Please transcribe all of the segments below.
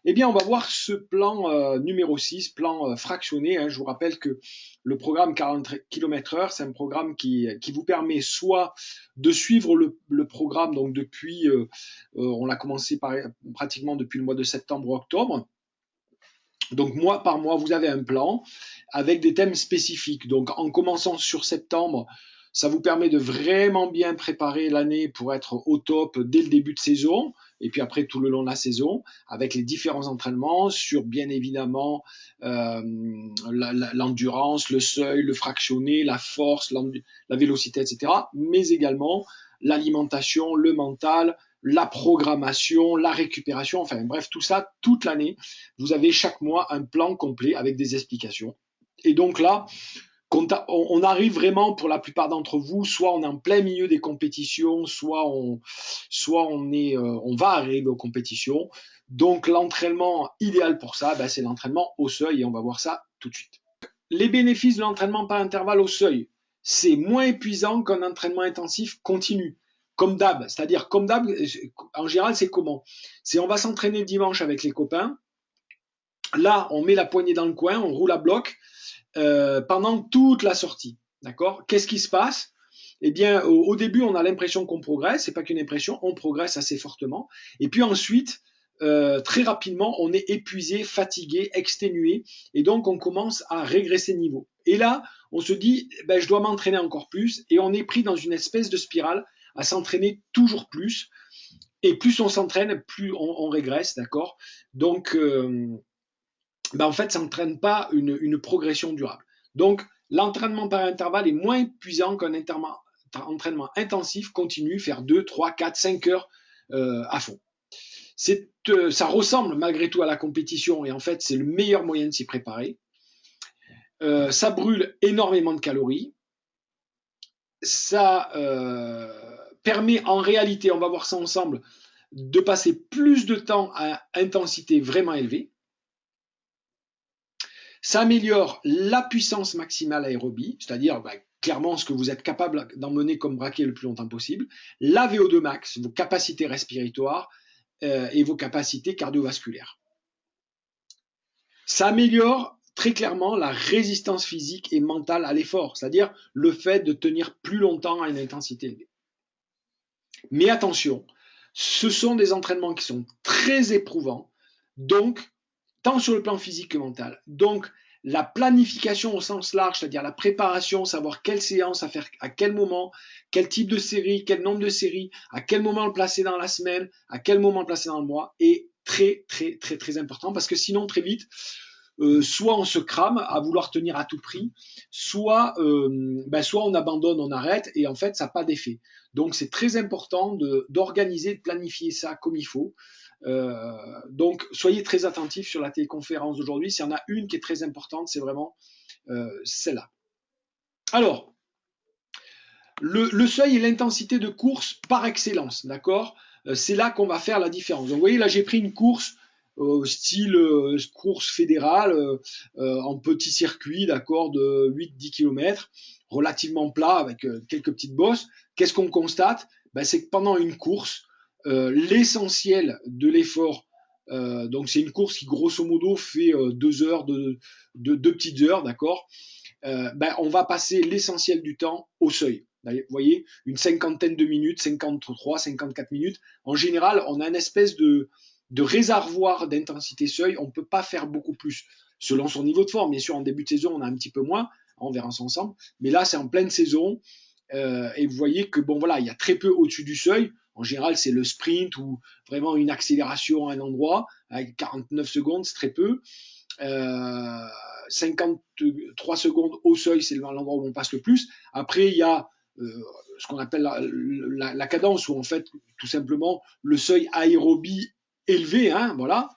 Eh bien, on va voir ce plan numéro 6, plan fractionné, hein. Je vous rappelle que le programme 40 km/h, c'est un programme qui vous permet soit de suivre le programme, donc depuis, on l'a commencé pratiquement depuis le mois de septembre-octobre. Donc mois par mois, vous avez un plan avec des thèmes spécifiques. Donc en commençant sur septembre, ça vous permet de vraiment bien préparer l'année pour être au top dès le début de saison et puis après tout le long de la saison avec les différents entraînements sur bien évidemment l'endurance, le seuil, le fractionné, la force, la vélocité, etc. Mais également l'alimentation, le mental, la programmation, la récupération, enfin bref, tout ça, toute l'année. Vous avez chaque mois un plan complet avec des explications. Et donc là, on arrive vraiment pour la plupart d'entre vous, soit on est en plein milieu des compétitions, on va arriver aux compétitions. Donc l'entraînement idéal pour ça, ben, c'est l'entraînement au seuil et on va voir ça tout de suite. Les bénéfices de l'entraînement par intervalle au seuil, c'est moins épuisant qu'un entraînement intensif continu. Comme d'hab, c'est-à-dire comme d'hab, en général, c'est comment? C'est on va s'entraîner le dimanche avec les copains. Là, on met la poignée dans le coin, on roule à bloc pendant toute la sortie. D'accord? Qu'est-ce qui se passe? Eh bien, au début, on a l'impression qu'on progresse. C'est pas qu'une impression, on progresse assez fortement. Et puis ensuite, très rapidement, on est épuisé, fatigué, exténué, et donc on commence à régresser de niveau. Et là, on se dit, ben, je dois m'entraîner encore plus, et on est pris dans une espèce de spirale à s'entraîner toujours plus. Et plus on s'entraîne, plus on régresse, d'accord? Donc, ben en fait, ça n'entraîne pas une progression durable. Donc, l'entraînement par intervalle est moins épuisant qu'un entraînement intensif continu, faire 2, 3, 4, 5 heures à fond. Ça ressemble malgré tout à la compétition et en fait, c'est le meilleur moyen de s'y préparer. Ça brûle énormément de calories. Ça permet en réalité, on va voir ça ensemble, de passer plus de temps à intensité vraiment élevée. Ça améliore la puissance maximale aérobie, c'est-à-dire clairement ce que vous êtes capable d'emmener comme braquet le plus longtemps possible, la VO2 max, vos capacités respiratoires et vos capacités cardiovasculaires. Ça améliore très clairement la résistance physique et mentale à l'effort, c'est-à-dire le fait de tenir plus longtemps à une intensité élevée. Mais attention, ce sont des entraînements qui sont très éprouvants, donc tant sur le plan physique que mental. Donc, la planification au sens large, c'est-à-dire la préparation, savoir quelle séance à faire à quel moment, quel type de série, quel nombre de séries, à quel moment le placer dans la semaine, à quel moment le placer dans le mois, est très, très, très, très important parce que sinon, très vite, soit on se crame à vouloir tenir à tout prix, soit on abandonne, on arrête et en fait, ça n'a pas d'effet. Donc, c'est très important d'organiser, de planifier ça comme il faut. Donc, soyez très attentifs sur la téléconférence d'aujourd'hui. S'il y en a une qui est très importante, c'est vraiment celle-là. Alors, le seuil est l'intensité de course par excellence, d'accord? C'est là qu'on va faire la différence. Donc, vous voyez, là, j'ai pris une course style course fédérale en petit circuit, d'accord, de 8-10 km, relativement plat avec quelques petites bosses. Qu'est-ce qu'on constate? Ben, c'est que pendant une course, l'essentiel de l'effort, donc c'est une course qui grosso modo fait 2 heures de 2 petites heures, d'accord, ben, on va passer l'essentiel du temps au seuil. Vous voyez, une cinquantaine de minutes, 53, 54 minutes. En général, on a une espèce de réservoir d'intensité seuil. On ne peut pas faire beaucoup plus selon son niveau de forme. Bien sûr, en début de saison, on a un petit peu moins. On verra ça ensemble. Mais là, c'est en pleine saison. Et vous voyez que bon, voilà, il y a très peu au-dessus du seuil. En général, c'est le sprint ou vraiment une accélération à un endroit avec 49 secondes, c'est très peu. 53 secondes au seuil, c'est l'endroit où on passe le plus. Après, il y a ce qu'on appelle la cadence, où en fait, tout simplement, le seuil aérobie élevé, hein, voilà,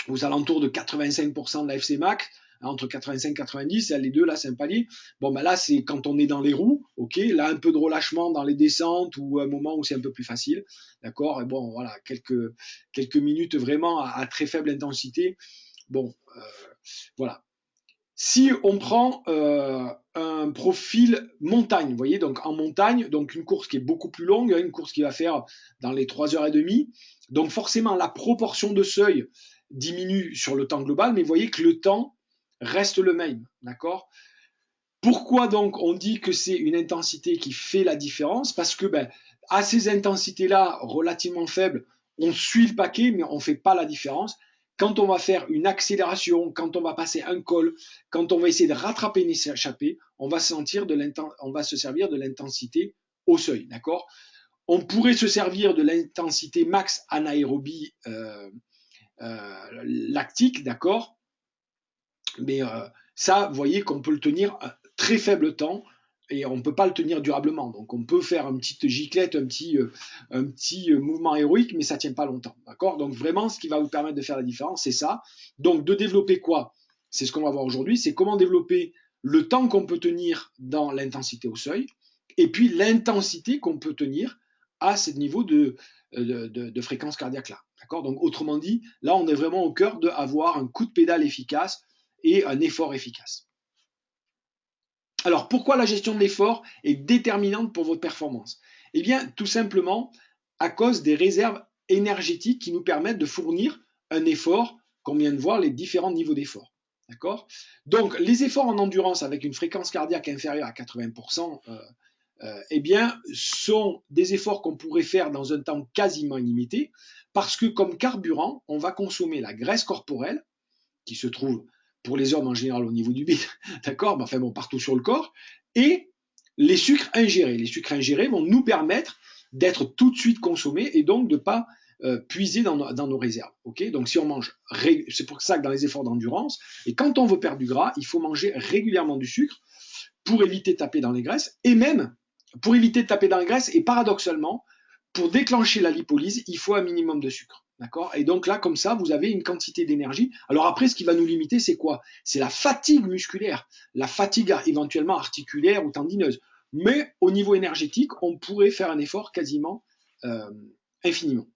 aux alentours de 85% de la FC Max, entre 85 et 90, les deux, là, c'est un palier. Bon, ben là, c'est quand on est dans les roues, ok, là, un peu de relâchement dans les descentes ou un moment où c'est un peu plus facile, d'accord, et bon, voilà, quelques minutes vraiment à très faible intensité. Bon, voilà. Si on prend un profil montagne, vous voyez, donc en montagne, donc une course qui est beaucoup plus longue, une course qui va faire dans les 3h30, donc forcément la proportion de seuil diminue sur le temps global, mais vous voyez que le temps reste le même, d'accord? Pourquoi donc on dit que c'est une intensité qui fait la différence? Parce que à ces intensités-là relativement faibles, on suit le paquet, mais on ne fait pas la différence. Quand on va faire une accélération, quand on va passer un col, quand on va essayer de rattraper une échappée, on va se servir de l'intensité au seuil, d'accord? On pourrait se servir de l'intensité max anaérobie lactique, d'accord? Mais ça, vous voyez qu'on peut le tenir un très faible temps et on ne peut pas le tenir durablement. Donc on peut faire une petite giclette, un petit mouvement héroïque, mais ça ne tient pas longtemps. D'accord? Donc vraiment, ce qui va vous permettre de faire la différence, c'est ça. Donc de développer quoi? C'est ce qu'on va voir aujourd'hui, c'est comment développer le temps qu'on peut tenir dans l'intensité au seuil, et puis l'intensité qu'on peut tenir à ce niveau de fréquence cardiaque là. D'accord? Donc autrement dit, là on est vraiment au cœur d'avoir un coup de pédale efficace et un effort efficace. Alors, pourquoi la gestion de l'effort est déterminante pour votre performance? Eh bien, tout simplement à cause des réserves énergétiques qui nous permettent de fournir un effort, qu'on vient de voir les différents niveaux d'effort. D'accord? Donc, les efforts en endurance avec une fréquence cardiaque inférieure à 80%, eh bien, sont des efforts qu'on pourrait faire dans un temps quasiment illimité, parce que comme carburant, on va consommer la graisse corporelle, qui se trouve pour les hommes en général au niveau du bide, d'accord, mais enfin bon, partout sur le corps, et les sucres ingérés. Les sucres ingérés vont nous permettre d'être tout de suite consommés et donc de ne pas puiser dans nos réserves. Okay, donc si on mange, c'est pour ça que dans les efforts d'endurance, et quand on veut perdre du gras, il faut manger régulièrement du sucre pour éviter de taper dans les graisses, et même pour éviter de taper dans les graisses, et paradoxalement, pour déclencher la lipolyse, il faut un minimum de sucre. D'accord? Et donc là, comme ça, vous avez une quantité d'énergie. Alors après, ce qui va nous limiter, c'est quoi? C'est la fatigue musculaire, la fatigue éventuellement articulaire ou tendineuse. Mais au niveau énergétique, on pourrait faire un effort quasiment infiniment.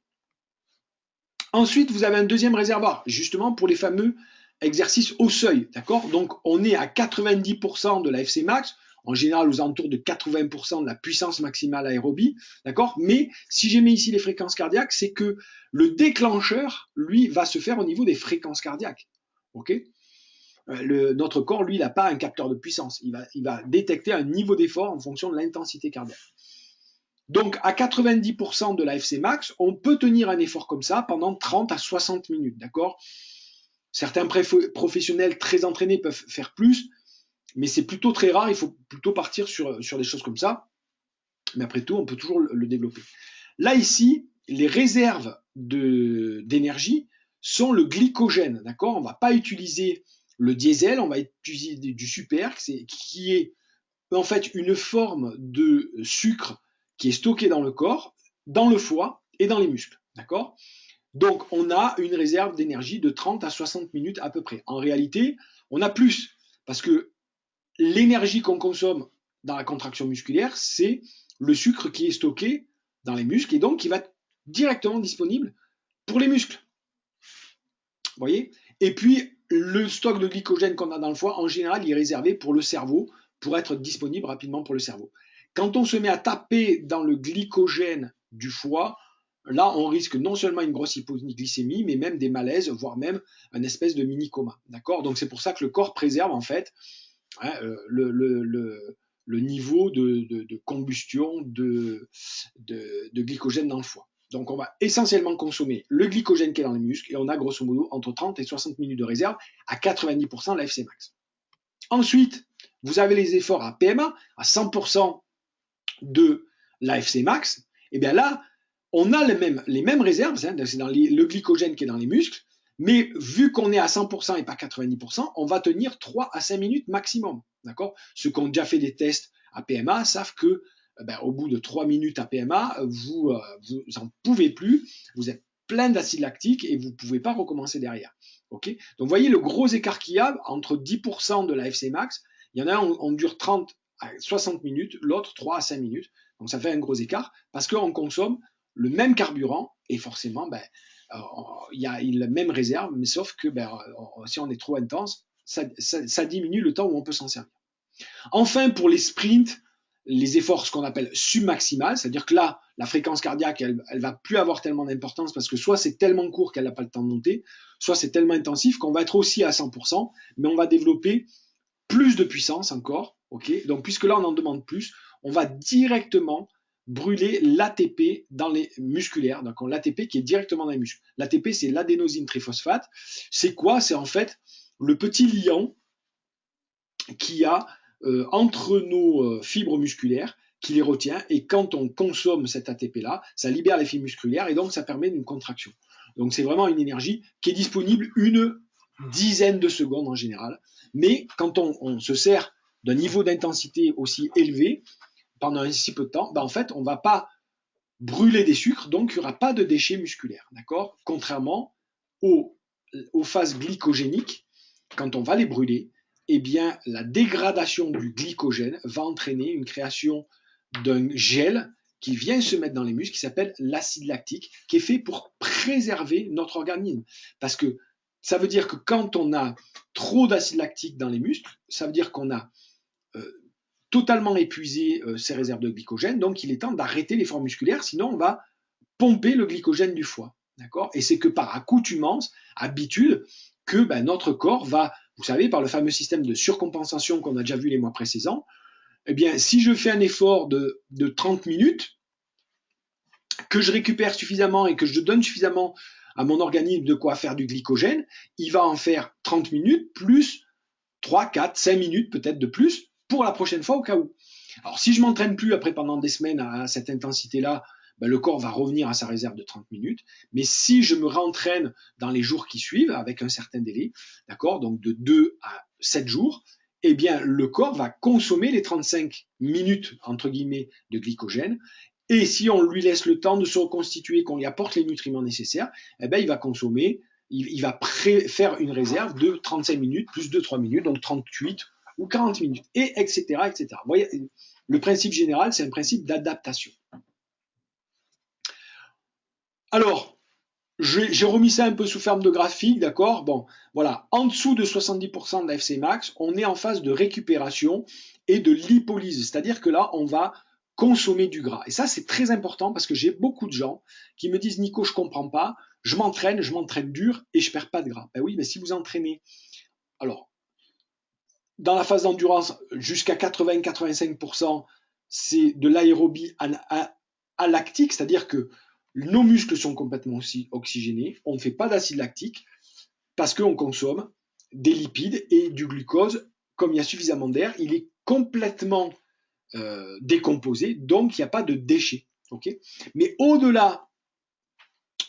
Ensuite, vous avez un deuxième réservoir, justement pour les fameux exercices au seuil. D'accord? Donc, on est à 90% de la FC max, en général aux alentours de 80% de la puissance maximale aérobie, d'accord? Mais si j'ai mis ici les fréquences cardiaques, c'est que le déclencheur, lui, va se faire au niveau des fréquences cardiaques, ok? Notre corps, lui, il n'a pas un capteur de puissance, il va détecter un niveau d'effort en fonction de l'intensité cardiaque. Donc, à 90% de la FC max, on peut tenir un effort comme ça pendant 30 à 60 minutes, d'accord? Certains professionnels très entraînés peuvent faire plus, mais c'est plutôt très rare, il faut plutôt partir sur des choses comme ça. Mais après tout, on peut toujours le développer. Là, ici, les réserves d'énergie sont le glycogène, d'accord? On ne va pas utiliser le diesel, on va utiliser du super, qui est en fait une forme de sucre qui est stocké dans le corps, dans le foie et dans les muscles, d'accord? Donc, on a une réserve d'énergie de 30 à 60 minutes à peu près. En réalité, on a plus, parce que l'énergie qu'on consomme dans la contraction musculaire, c'est le sucre qui est stocké dans les muscles et donc qui va être directement disponible pour les muscles. Vous voyez? Et puis, le stock de glycogène qu'on a dans le foie, en général, il est réservé pour le cerveau, pour être disponible rapidement pour le cerveau. Quand on se met à taper dans le glycogène du foie, là, on risque non seulement une grosse hypoglycémie, mais même des malaises, voire même un espèce de mini-coma. D'accord? Donc, c'est pour ça que le corps préserve, en fait, hein, le niveau de combustion de glycogène dans le foie. Donc on va essentiellement consommer le glycogène qui est dans les muscles et on a grosso modo entre 30 et 60 minutes de réserve à 90% de la FC max. Ensuite, vous avez les efforts à PMA, à 100% de la FC max. Et bien là, on a les mêmes réserves, c'est dans le glycogène qui est dans les muscles, mais vu qu'on est à 100% et pas 90%, on va tenir 3 à 5 minutes maximum. D'accord? Ceux qui ont déjà fait des tests à PMA savent que au bout de 3 minutes à PMA, vous n'en pouvez plus, vous êtes plein d'acide lactique et vous ne pouvez pas recommencer derrière. Okay? Donc vous voyez le gros écart qu'il y a entre 10% de la FC max, il y en a un, on dure 30 à 60 minutes, l'autre 3 à 5 minutes. Donc ça fait un gros écart parce qu'on consomme le même carburant et forcément, il y a la même réserve, mais sauf que si on est trop intense, ça diminue le temps où on peut s'en servir. Enfin, pour les sprints, les efforts, ce qu'on appelle submaximal, c'est-à-dire que là, la fréquence cardiaque, elle va plus avoir tellement d'importance parce que soit c'est tellement court qu'elle n'a pas le temps de monter, soit c'est tellement intensif qu'on va être aussi à 100%, mais on va développer plus de puissance encore. Okay, donc, puisque là, on en demande plus, on va directement brûler l'ATP dans les musculaires. Donc, l'ATP qui est directement dans les muscles. L'ATP, c'est l'adénosine triphosphate. C'est quoi? C'est en fait le petit liant qui a entre nos fibres musculaires qui les retient, et quand on consomme cet ATP-là, ça libère les fibres musculaires et donc ça permet une contraction. Donc c'est vraiment une énergie qui est disponible une dizaine de secondes en général, mais quand on se sert d'un niveau d'intensité aussi élevé pendant un si peu de temps, ben en fait on ne va pas brûler des sucres, donc il n'y aura pas de déchets musculaires, d'accord? Contrairement aux phases glycogéniques, quand on va les brûler, eh bien, la dégradation du glycogène va entraîner une création d'un gel qui vient se mettre dans les muscles, qui s'appelle l'acide lactique, qui est fait pour préserver notre organisme. Parce que ça veut dire que quand on a trop d'acide lactique dans les muscles, ça veut dire qu'on a totalement épuisé ses réserves de glycogène, donc il est temps d'arrêter l'effort musculaire, sinon on va pomper le glycogène du foie. D'accord? Et c'est que par accoutumance, habitude, que notre corps va, vous savez, par le fameux système de surcompensation qu'on a déjà vu les mois précédents, eh bien, si je fais un effort de 30 minutes, que je récupère suffisamment et que je donne suffisamment à mon organisme de quoi faire du glycogène, il va en faire 30 minutes plus 3, 4, 5 minutes peut-être de plus pour la prochaine fois au cas où. Alors si je m'entraîne plus après pendant des semaines à cette intensité-là, le corps va revenir à sa réserve de 30 minutes. Mais si je me réentraîne dans les jours qui suivent, avec un certain délai, d'accord, donc de 2 à 7 jours, eh bien, le corps va consommer les 35 minutes, entre guillemets, de glycogène. Et si on lui laisse le temps de se reconstituer, qu'on lui apporte les nutriments nécessaires, eh bien, il va consommer, il va faire une réserve de 35 minutes, plus 2-3 minutes, donc 38 ou 40 minutes, et etc., etc. Vous voyez, le principe général, c'est un principe d'adaptation. Alors, j'ai remis ça un peu sous forme de graphique, d'accord? Bon, voilà, en dessous de 70% de la FC max, on est en phase de récupération et de lipolyse, c'est-à-dire que là, on va consommer du gras. Et ça, c'est très important parce que j'ai beaucoup de gens qui me disent, Nico, je comprends pas, je m'entraîne dur et je perds pas de gras. Ben oui, mais si vous entraînez, alors, dans la phase d'endurance, jusqu'à 80-85%, c'est de l'aérobie alactique, c'est-à-dire que nos muscles sont complètement aussi oxygénés, on ne fait pas d'acide lactique parce qu'on consomme des lipides et du glucose. Comme il y a suffisamment d'air, il est complètement décomposé, donc il n'y a pas de déchets. Okay, mais au-delà,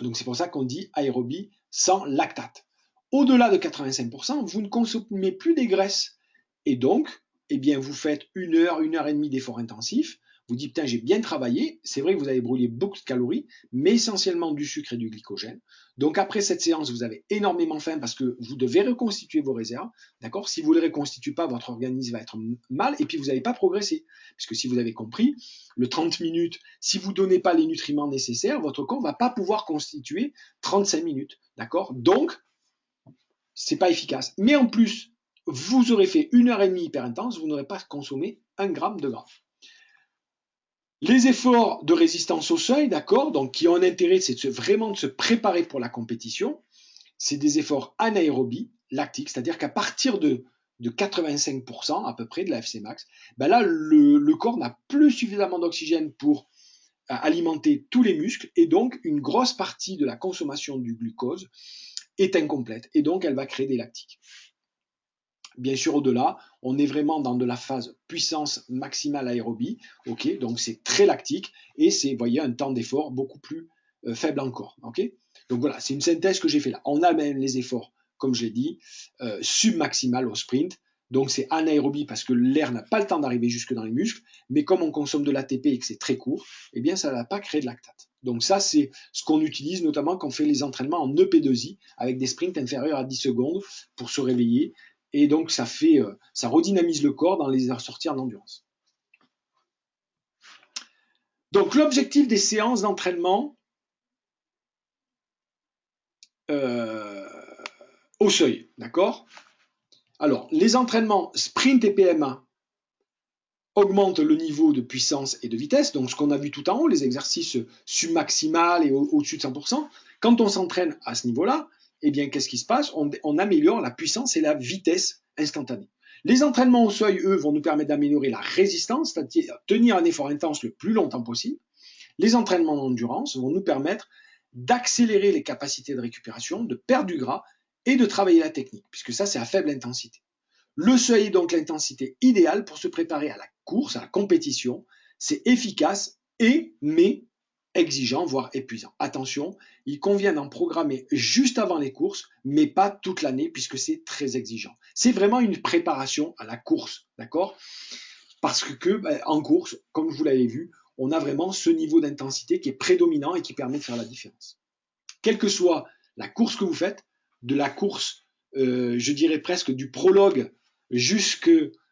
donc c'est pour ça qu'on dit aérobie sans lactate. Au-delà de 85%, vous ne consommez plus des graisses. Et donc, eh bien, vous faites 1 heure, 1 heure et demie d'effort intensif. Vous dites, putain, j'ai bien travaillé. C'est vrai que vous avez brûlé beaucoup de calories, mais essentiellement du sucre et du glycogène. Donc, après cette séance, vous avez énormément faim parce que vous devez reconstituer vos réserves. D'accord? Si vous ne les reconstituez pas, votre organisme va être mal et puis vous n'avez pas progressé. Puisque si vous avez compris, le 30 minutes, si vous ne donnez pas les nutriments nécessaires, votre corps ne va pas pouvoir constituer 35 minutes. D'accord? Donc, c'est pas efficace. Mais en plus, vous aurez fait 1 heure et demie hyper intense, vous n'aurez pas consommé 1 gramme de gras. Les efforts de résistance au seuil, d'accord, donc qui ont un intérêt, c'est vraiment de se préparer pour la compétition. C'est des efforts anaérobie, lactiques, c'est-à-dire qu'à partir de 85% à peu près de la FC max, là, le corps n'a plus suffisamment d'oxygène pour alimenter tous les muscles et donc une grosse partie de la consommation du glucose est incomplète et donc elle va créer des lactiques. Bien sûr, au-delà, on est vraiment dans de la phase puissance maximale aérobie, okay, donc c'est très lactique et c'est, voyez, un temps d'effort beaucoup plus faible encore. Okay, donc voilà, c'est une synthèse que j'ai fait là. On a même les efforts, comme je l'ai dit, submaximal au sprint. Donc c'est anaérobie parce que l'air n'a pas le temps d'arriver jusque dans les muscles, mais comme on consomme de l'ATP et que c'est très court, eh bien ça ne va pas créer de lactate. Donc ça, c'est ce qu'on utilise notamment quand on fait les entraînements en EP2I avec des sprints inférieurs à 10 secondes pour se réveiller. Et donc, ça redynamise le corps dans les sorties en endurance. Donc, l'objectif des séances d'entraînement au seuil, d'accord? Alors, les entraînements sprint et PMA augmentent le niveau de puissance et de vitesse, donc ce qu'on a vu tout en haut, les exercices submaximal et au-dessus de 100%. Quand on s'entraîne à ce niveau-là, eh bien, qu'est-ce qui se passe? On améliore la puissance et la vitesse instantanée. Les entraînements au seuil, eux, vont nous permettre d'améliorer la résistance, c'est-à-dire tenir un effort intense le plus longtemps possible. Les entraînements d'endurance vont nous permettre d'accélérer les capacités de récupération, de perdre du gras et de travailler la technique, puisque ça, c'est à faible intensité. Le seuil est donc l'intensité idéale pour se préparer à la course, à la compétition. C'est efficace mais exigeant, voire épuisant. Attention, il convient d'en programmer juste avant les courses, mais pas toute l'année, puisque c'est très exigeant. C'est vraiment une préparation à la course, d'accord? Parce que en course, comme vous l'avez vu, on a vraiment ce niveau d'intensité qui est prédominant et qui permet de faire la différence. Quelle que soit la course que vous faites, de la course, je dirais presque du prologue jusque,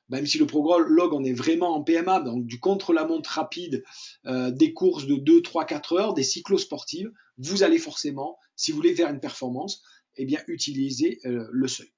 même si le prologue, on est vraiment en PMA, donc du contre-la-montre rapide, des courses de 2, 3, 4 heures, des cyclosportives, vous allez forcément, si vous voulez faire une performance, eh bien, utiliser le seuil.